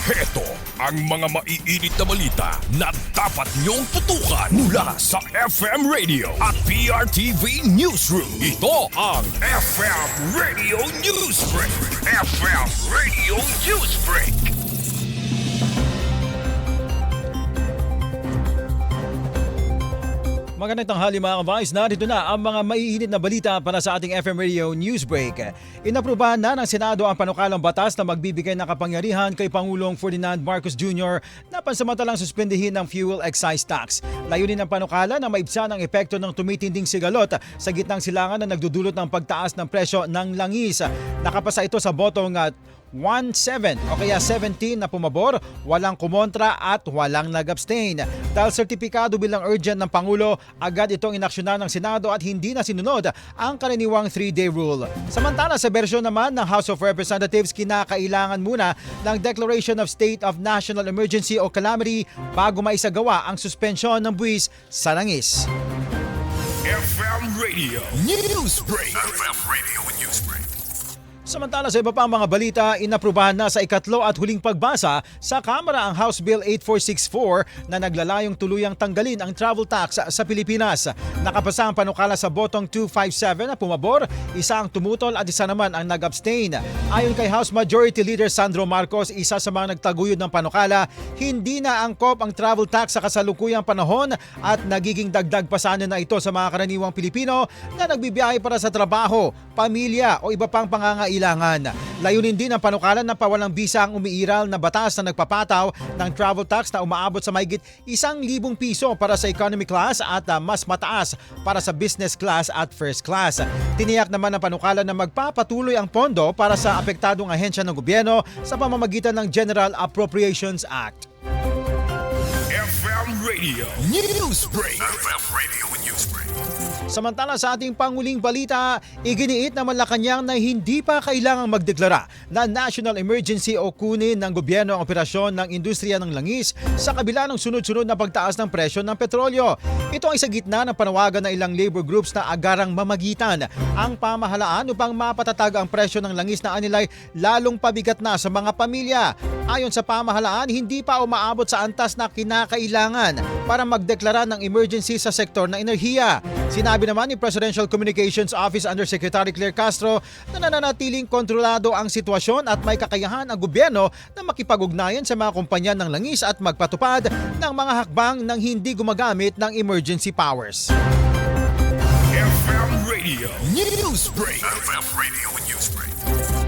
Heto ang mga maiinit na balita na dapat niyong tutukan mula sa FM Radio at PRTV Newsroom. Ito ang FM Radio Newsbreak. FM Radio Newsbreak. Magandang tanghali mga ka-Vice, narito na ang mga maiinit na balita para sa ating FM Radio Newsbreak. Inaprubahan na ng Senado ang panukalang batas na magbibigay ng kapangyarihan kay Pangulong Ferdinand Marcos Jr. na pansamantalang suspendihin ng fuel excise tax. Layunin ng panukala na maibsan ang epekto ng tumitinding sigalot sa gitnang silangan na nagdudulot ng pagtaas ng presyo ng langis. Nakapasa ito sa botong 1-7 o kaya 17 na pumabor, walang kumontra at walang nag-abstain. Dahil sertipikado bilang urgent ng Pangulo, agad itong inaksyonan ng Senado at hindi na sinunod ang karaniwang 3-day rule. Samantala sa bersyon naman ng House of Representatives, kinakailangan muna ng Declaration of State of National Emergency o Calamity bago maisagawa ang suspensyon ng buwis sa langis. FM Radio Newsbreak. FM Radio Newsbreak. Samantala sa iba pa mga balita, inaprubahan na sa ikatlo at huling pagbasa sa Kamara ang House Bill 8464 na naglalayong tuluyang tanggalin ang travel tax sa Pilipinas. Nakapasa ang panukala sa botong 257 na pumabor, isa ang tumutol at isa naman ang nag-abstain. Ayon kay House Majority Leader Sandro Marcos, isa sa mga nagtaguyod ng panukala, hindi na angkop ang travel tax sa kasalukuyang panahon at nagiging dagdag pasanan na ito sa mga karaniwang Pilipino na nagbibiyahe para sa trabaho, pamilya o iba pang pangangailangan. Layunin din ang panukalan na pawalang bisa ang umiiral na batas na nagpapataw ng travel tax na umaabot sa mahigit 1,000 piso para sa economy class at mas mataas para sa business class at first class. Tiniyak naman ang panukalan na magpapatuloy ang pondo para sa apektadong ahensya ng gobyerno sa pamamagitan ng General Appropriations Act. FM Radio Newsbreak. FM Radio Newsbreak. Samantala sa ating panguling balita, iginiit ng Malacanang na hindi pa kailangang magdeklara na national emergency o kunin ng gobyerno ang operasyon ng industriya ng langis sa kabila ng sunod-sunod na pagtaas ng presyo ng petrolyo. Ito ay sa gitna ng panawagan ng ilang labor groups na agarang mamagitan ang pamahalaan upang mapatatag ang presyo ng langis na anilay lalong pabigat na sa mga pamilya. Ayon sa pamahalaan, hindi pa umaabot sa antas na kinakailangan para magdeklara ng emergency sa sektor ng enerhiya. Sinabi naman ni Presidential Communications Office Undersecretary Claire Castro na nananatiling kontrolado ang sitwasyon at may kakayahan ang gobyerno na makipag-ugnayan sa mga kumpanya ng langis at magpatupad ng mga hakbang nang hindi gumagamit ng emergency powers. FM Radio Newsbreak. FM Radio Newsbreak.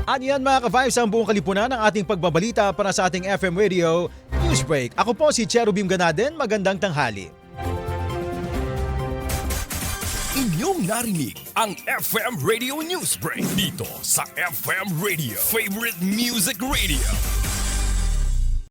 At yan mga ka-Vibes ang buong kalipunan ng ating pagbabalita para sa ating FM Radio Newsbreak. Ako po si Cherubim Ganaden, magandang tanghali. Inyong narinig ang FM Radio Newsbreak dito sa FM Radio, Favorite Music Radio.